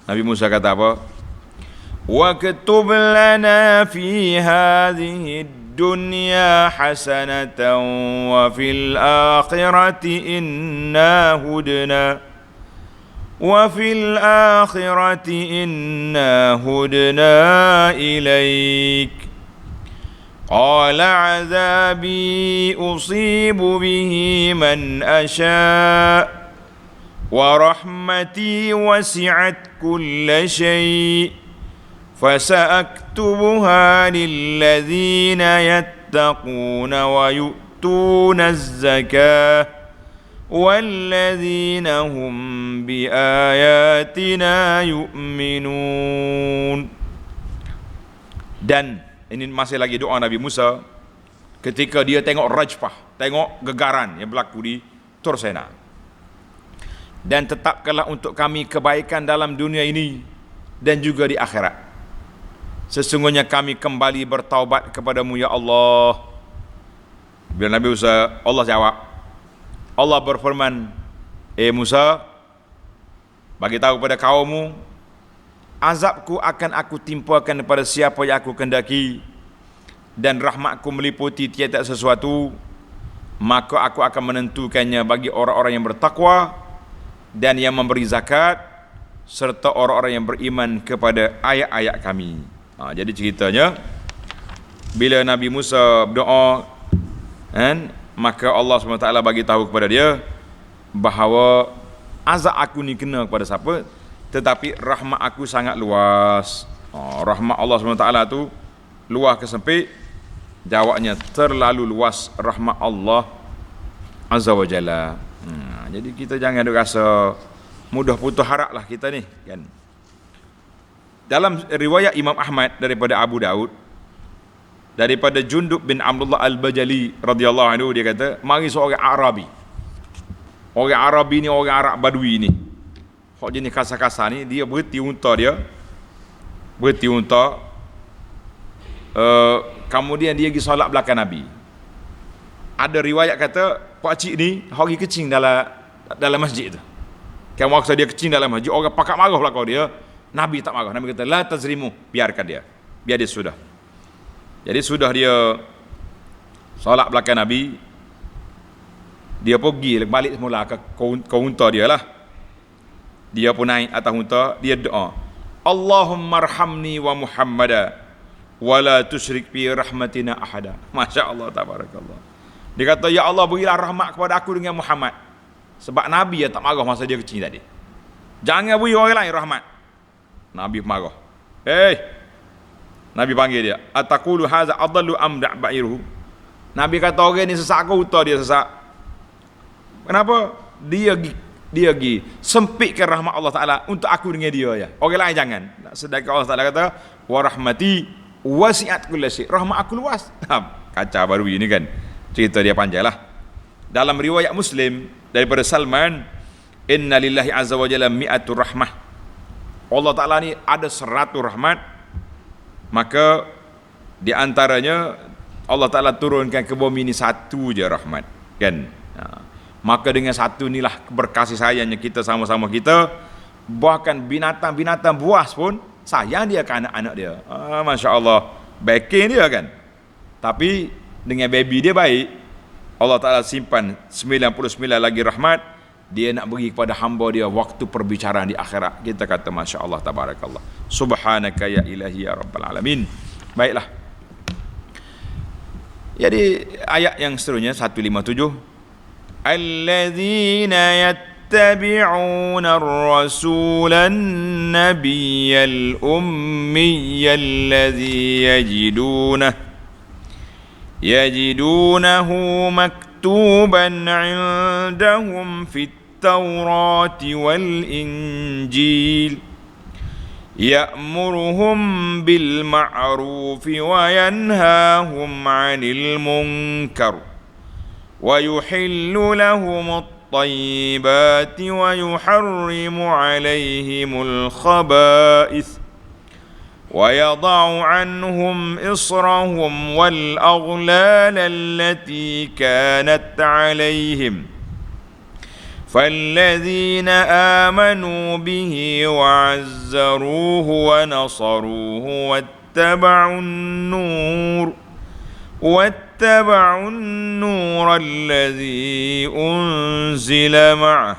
Nabi Musa kata apa? Wa katub lana fi hadhihi dunya hasanatan wa fil akhirati inna hudna ilaik. قال عذابي أصيب به من أشاء ورحمتي وسعت كل شيء فسأكتبها للذين يتقون ويؤتون الزكاة والذين هم بآياتنا يؤمنون. Dan ini masih lagi doa Nabi Musa ketika dia tengok rajfah, tengok gegaran yang berlaku di Tursena. Dan tetapkanlah untuk kami kebaikan dalam dunia ini dan juga di akhirat. Sesungguhnya kami kembali bertaubat kepadamu ya Allah. Bila Nabi Musa, Allah jawab. Allah berfirman, Musa, bagi tahu pada kaummu, azabku akan aku timpakan kepada siapa yang aku kehendaki, dan rahmatku meliputi tiada sesuatu. maka aku akan menentukannya bagi orang-orang yang bertakwa dan yang memberi zakat serta orang-orang yang beriman kepada ayat-ayat kami. Jadi ceritanya bila Nabi Musa berdoa kan, maka Allah SWT bagi tahu kepada dia bahawa azab aku ni kena kepada siapa, tetapi rahmat aku sangat luas. Rahmat Allah SWT tu luas ke sempit? Jawabnya terlalu luas rahmat Allah Azza wa Jalla. Jadi kita jangan ada rasa mudah putus harap lah kita ni kan. Dalam riwayat Imam Ahmad daripada Abu Daud, daripada Jundub bin Abdullah Al-Bajali radhiyallahu anhu, dia kata mari seorang Arabi. Orang Arabi ni orang Arab Badui ni, hak jenis kasar-kasar ni, dia berhenti unta dia, kemudian dia pergi solat belakang Nabi. Ada riwayat kata pak cik ni hari kecing dalam masjid tu. Kan waktu dia kecing dalam masjid, orang pakat marah belakang dia. Nabi tak marah. Nabi kata la tazrimu, biarkan dia. Biar dia sudah. Jadi sudah dia solat belakang Nabi, dia pergi balik semula ke unta dia lah. Dia pun naik atas unta, dia doa, Allahumma arhamni wa Muhammada wala tusyrik bi rahmatina ahada. Masya-Allah, tabarakallah. Dia kata, ya Allah berilah rahmat kepada aku dengan Muhammad. Sebab Nabi tak marah masa dia kecil tadi. Jangan beri orang lain rahmat. Nabi marah. Nabi panggil dia, ataqulu hadza adallu am ba'iruhu. Nabi kata orang ni sesak ke unta dia sesak. Kenapa? Dia pergi sempitkan rahmat Allah Ta'ala untuk aku dengan dia ya. Orang lain jangan. Sedangkan Allah Ta'ala kata, wa rahmati wasi'at kulli syai'. Rahmat aku luas. Kacau baru ini kan. Cerita dia panjang lah. Dalam riwayat Muslim daripada Salman, inna lillahi azza wa jalla mi'atu rahmah. Allah Ta'ala ni ada 100 rahmat. Maka di antaranya Allah Ta'ala turunkan ke bumi ni satu je rahmat kan. Maka dengan satu inilah berkasih sayangnya kita sama-sama kita. Bahkan binatang-binatang buas pun sayang dia ke anak-anak dia. Masya Allah, backing dia kan. Tapi dengan baby dia baik, Allah Ta'ala simpan 99 lagi rahmat. Dia nak beri kepada hamba dia waktu perbicaraan di akhirat. Kita kata Masya Allah, tabarakallah, subhanaka ya ilahi ya rabbal alamin. Baiklah. Jadi ayat yang seterusnya 157, الذين يتبعون الرسول النبي الأمي الذي يجدونه مكتوبا عندهم في التوراة والإنجيل يأمرهم بالمعروف وينهاهم عن المنكر ويحل لهم الطيبات ويحرم عليهم الخبائث ويضع عنهم إصرهم والأغلال التي كانت عليهم فالذين آمنوا به وعزروه ونصروه واتبعوا النور الذي أنزل معه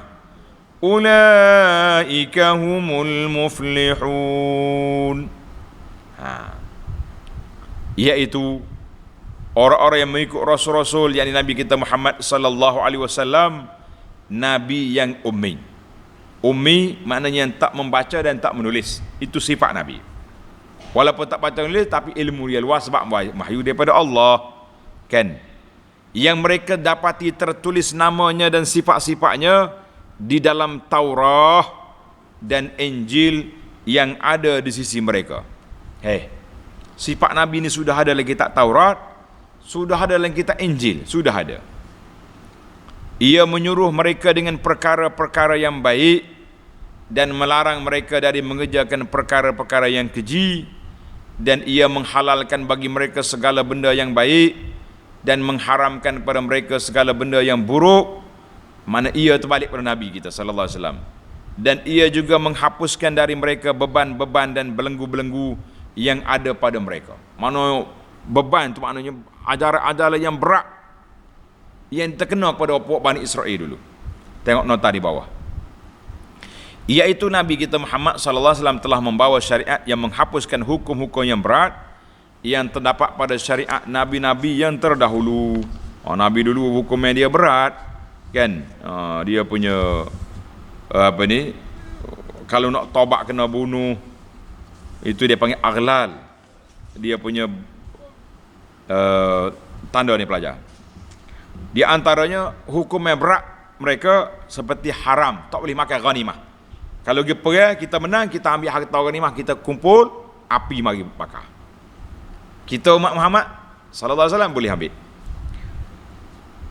أولئك هم المفلحون. Iaitu orang-orang yang mengikut Rasul-Rasul, yakni Nabi kita Muhammad sallallahu alaihi wasallam, Nabi yang ummi. Ummi maknanya yang tak membaca dan tak menulis. Itu sifat Nabi. Walaupun tak baca menulis, tapi ilmu dia luas sebab wahyu daripada Allah kan. Yang mereka dapati tertulis namanya dan sifat-sifatnya di dalam Taurat dan Injil yang ada di sisi mereka. Sifat Nabi ni sudah ada dalam kitab Taurat, sudah ada dalam kitab Injil, sudah ada. Ia menyuruh mereka dengan perkara-perkara yang baik dan melarang mereka dari mengerjakan perkara-perkara yang keji, dan ia menghalalkan bagi mereka segala benda yang baik dan mengharamkan kepada mereka segala benda yang buruk. Mana ia terbalik pada Nabi kita sallallahu alaihi wasallam. Dan ia juga menghapuskan dari mereka beban-beban dan belenggu-belenggu yang ada pada mereka. Mana beban tu maknanya ajaran-ajaran yang berat yang terkena kepada puak Bani Israel dulu. Tengok nota di bawah. Iaitu Nabi kita Muhammad sallallahu alaihi wasallam telah membawa syariat yang menghapuskan hukum-hukum yang berat yang terdapat pada syariat nabi-nabi yang terdahulu. Nabi dulu hukumnya dia berat, kan? Dia punya apa ni? Kalau nak taubat kena bunuh. Itu dia panggil aghlal. Dia punya tanda ni pelajar. Di antaranya hukum yang berat mereka seperti haram, tak boleh makan ghanimah. Kalau pergi perang, kita menang, kita ambil harta ghanimah, kita kumpul, api mari bakar. Kita umat Muhammad sallallahu alaihi wasallam boleh ambil.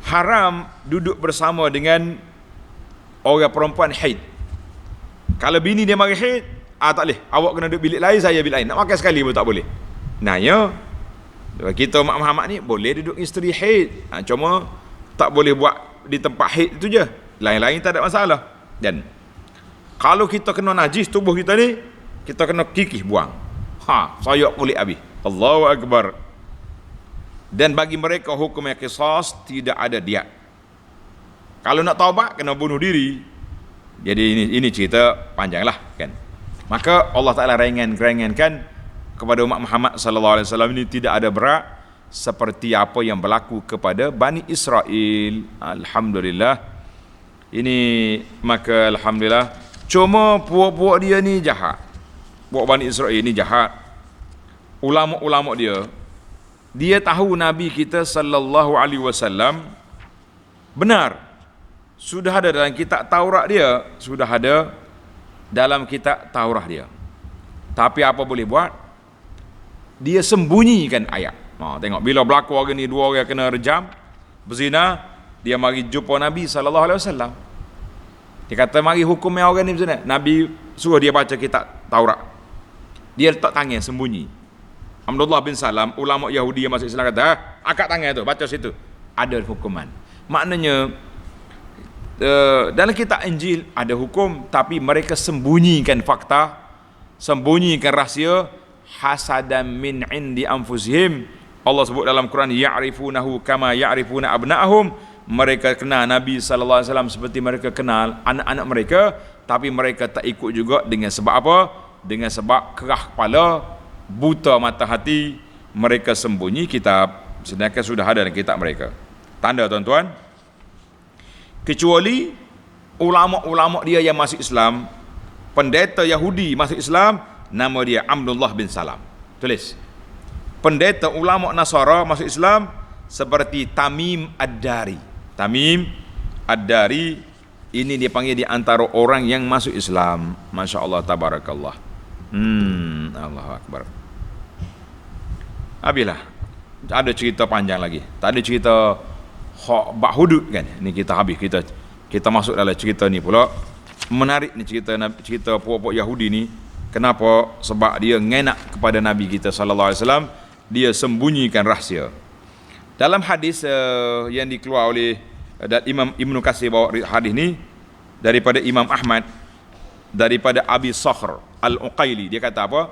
Haram duduk bersama dengan orang perempuan haid. Kalau bini dia mari haid, tak boleh. Awak kena duduk bilik lain, saya bilik lain. Nak makan sekali pun tak boleh. Nah, ya. Kita umat Muhammad ni boleh duduk isteri haid. Cuma tak boleh buat di tempat haid itu je. Lain-lain tak ada masalah. Dan kalau kita kena najis tubuh kita ni, kita kena kikih buang. Sayap kulit habis. Allahu Akbar. Dan bagi mereka hukum yang qisas, tidak ada diat. Kalau nak taubat kena bunuh diri. Jadi ini cerita panjang lah, kan. Maka Allah Ta'ala ringankan kepada umat Muhammad sallallahu alaihi wasallam ini tidak ada berat seperti apa yang berlaku kepada Bani Israel. Alhamdulillah. Ini maka alhamdulillah. Cuma puak-puak dia ni jahat. Puak Bani Israel ni jahat. Ulama-ulama dia tahu Nabi kita sallallahu alaihi wasallam benar. Sudah ada dalam kitab Taurat dia, sudah ada dalam kitab Taurat dia. Tapi apa boleh buat? Dia sembunyikan ayat. Tengok bila berlaku orang ni, dua orang kena rejam, berzina, dia mari jumpa Nabi sallallahu alaihi wasallam. Dia kata mari hukumnya orang ni berzina. Nabi suruh dia baca kitab Taurat. Dia letak tangan sembunyi. Abdullah bin Salam, ulama Yahudi yang masuk Islam kata, angkat tangan tu, baca situ. Ada hukuman. Maknanya dalam kitab Injil ada hukum, tapi mereka sembunyikan fakta, sembunyikan rahsia, hasadan min indi anfusihim. Allah sebut dalam Quran, ya'rifunahu kama ya'rifuna abna'ahum. Mereka kenal Nabi sallallahu alaihi wasallam seperti mereka kenal anak-anak mereka, tapi mereka tak ikut juga dengan sebab apa? Dengan sebab kerah kepala, buta mata hati. Mereka sembunyi kitab, sedangkan sudah ada dalam kitab mereka. Tanda tuan-tuan, kecuali ulama-ulama dia yang masuk Islam, pendeta Yahudi masuk Islam, nama dia Abdullah bin Salam. Tulis. Pendeta ulama Nasara masuk Islam seperti Tamim Ad-Dari. Tamim Ad-Dari ini dia panggil di antara orang yang masuk Islam. Masya Allah, tabarakallah. Allahu Akbar. Habislah. Ada cerita panjang lagi. Tak ada cerita bak hudud kan. Ni kita habis, kita masuk dalam cerita ni pula. Menarik ni cerita puak-puak Yahudi ni. Kenapa? Sebab dia ngenak kepada Nabi kita sallallahu alaihi wasallam, dia sembunyikan rahsia. Dalam hadis yang dikeluar oleh dan Imam Ibnu Katsir bawa hadis ni daripada Imam Ahmad, daripada Abi Sakhr Al-Uqaili, dia kata apa?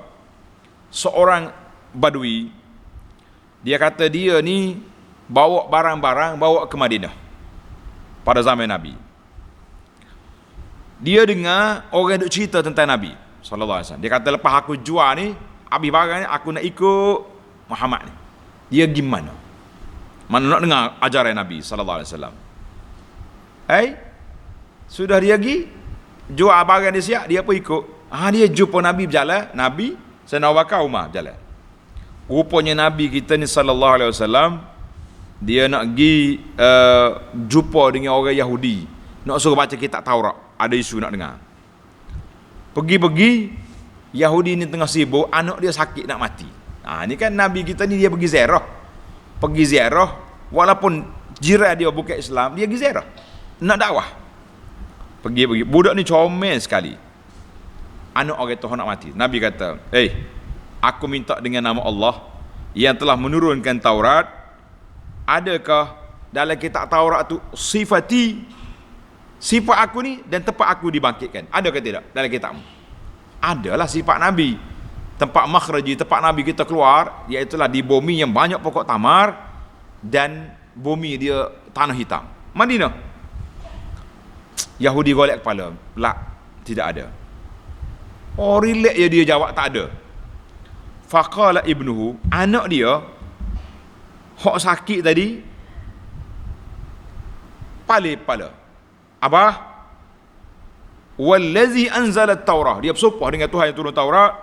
Seorang Badui, dia kata dia ni bawa barang-barang, bawa ke Madinah pada zaman Nabi. Dia dengar orang duk cerita tentang Nabi sallallahu alaihi wasallam. Dia kata lepas aku jual ni, habis barang ni, aku nak ikut Muhammad ni. Dia gimana? Mana nak dengar ajaran Nabi sallallahu alaihi wasallam. Sudah dia pergi jual barang dia siap, dia pun ikut. Dia jumpa Nabi berjalan, Nabi Sayyidina Abu Bakar Umar berjalan. Rupanya Nabi kita ni sallallahu alaihi wasallam, dia nak pergi jumpa dengan orang Yahudi, nak suruh baca kitab Taurat, ada isu nak dengar. Pergi-pergi, Yahudi ni tengah sibuk, anak dia sakit nak mati. Ni kan Nabi kita ni dia pergi ziarah. Pergi ziarah, walaupun jiran dia bukan Islam, dia pergi ziarah, nak dakwah. Pergi-pergi, budak ni comel sekali. Anak orang tu nak mati. Nabi kata, aku minta dengan nama Allah yang telah menurunkan Taurat, adakah dalam kitab Taurat tu sifat aku ni dan tempat aku dibangkitkan? Ada ke tidak dalam kitabmu? Adalah sifat Nabi. Tempat makhraji, tempat Nabi kita keluar, iaitulah di bumi yang banyak pokok tamar dan bumi dia tanah hitam. Madinah. Yahudi golek kepala. La, tidak ada. Oh, relax je dia jawab tak ada. Faqala ibnuhu, anak dia hok sakit tadi palih kepala. Abah, wallazi anzala at-taurah, dia bersumpah dengan Tuhan yang turun Taurat,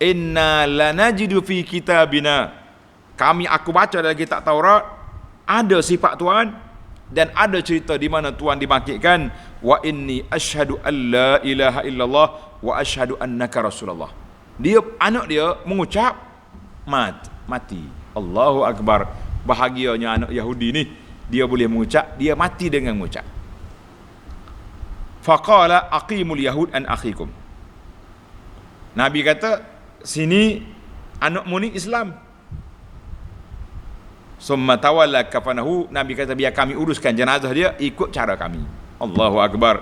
inna lanajidu fi kitabina, aku baca dalam kitab Taurat ada sifat Tuhan dan ada cerita di mana Tuhan dibangkitkan, wa inni asyhadu an la ilaha illallah wa asyhadu annaka rasulullah. Dia, anak dia mengucap mati. Allahu akbar. Bahagianya anak Yahudi ni, dia boleh mengucap, dia mati dengan mengucap. Faqala aqimul yahud an akhikum. Nabi kata, sini anakmu ni Islam. Summa tawalla kafanahu, Nabi kata biar kami uruskan jenazah dia ikut cara kami. Allahu akbar.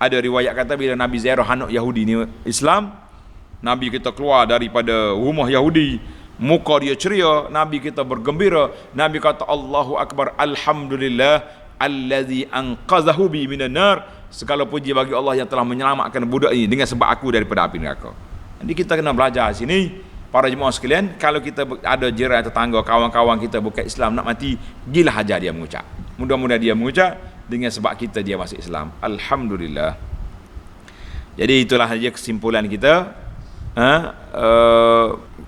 Ada riwayat kata bila Nabi ziarah anak Yahudi ni Islam, Nabi kita keluar daripada rumah Yahudi, muka dia ceria, Nabi kita bergembira. Nabi kata Allahu akbar, alhamdulillah allazi anqazahu bi minan nar. Segala puji bagi Allah yang telah menyelamatkan budak ini dengan sebab aku daripada api neraka. Jadi kita kena belajar sini. Para jemaah sekalian, kalau kita ada jiran tetangga, kawan-kawan kita bukan Islam nak mati, gilah ajar dia mengucap. Mudah-mudahan dia mengucap dengan sebab kita dia masuk Islam. Alhamdulillah. Jadi itulah saja kesimpulan kita.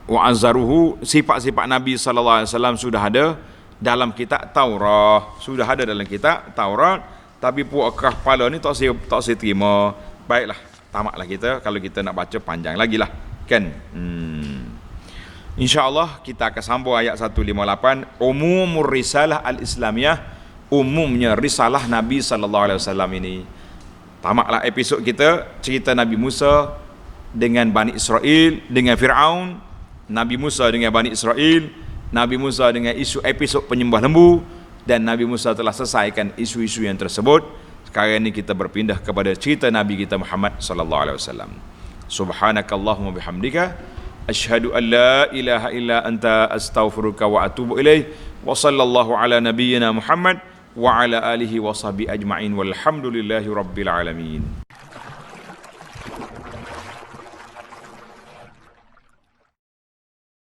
Wa azzaruhu, sifat-sifat Nabi sallallahu alaihi wasallam sudah ada dalam kitab Taurat. Sudah ada dalam kitab Taurat, tapi puak kepala ni tak saya terima. Baiklah, tamatlah kita. Kalau kita nak baca panjang lagi lah, kan? InsyaAllah kita akan sambung ayat 158, umumur risalah al-islamiyah, umumnya risalah Nabi sallallahu alaihi wasallam ini. Tamatlah episod kita cerita Nabi Musa dengan Bani Israel, dengan Fir'aun, Nabi Musa dengan Bani Israel, Nabi Musa dengan isu episod penyembah lembu, dan Nabi Musa telah selesaikan isu-isu yang tersebut. Sekarang ini kita berpindah kepada cerita Nabi kita Muhammad sallallahu alaihi wasallam. Subhanakallahumma bihamdika asyhadu an la ilaha illa anta astaghfiruka wa atubu ilaih. Wa sallallahu ala nabiyyina Muhammad wa ala alihi wa sahbihi ajma'in walhamdulillahi rabbil alamin.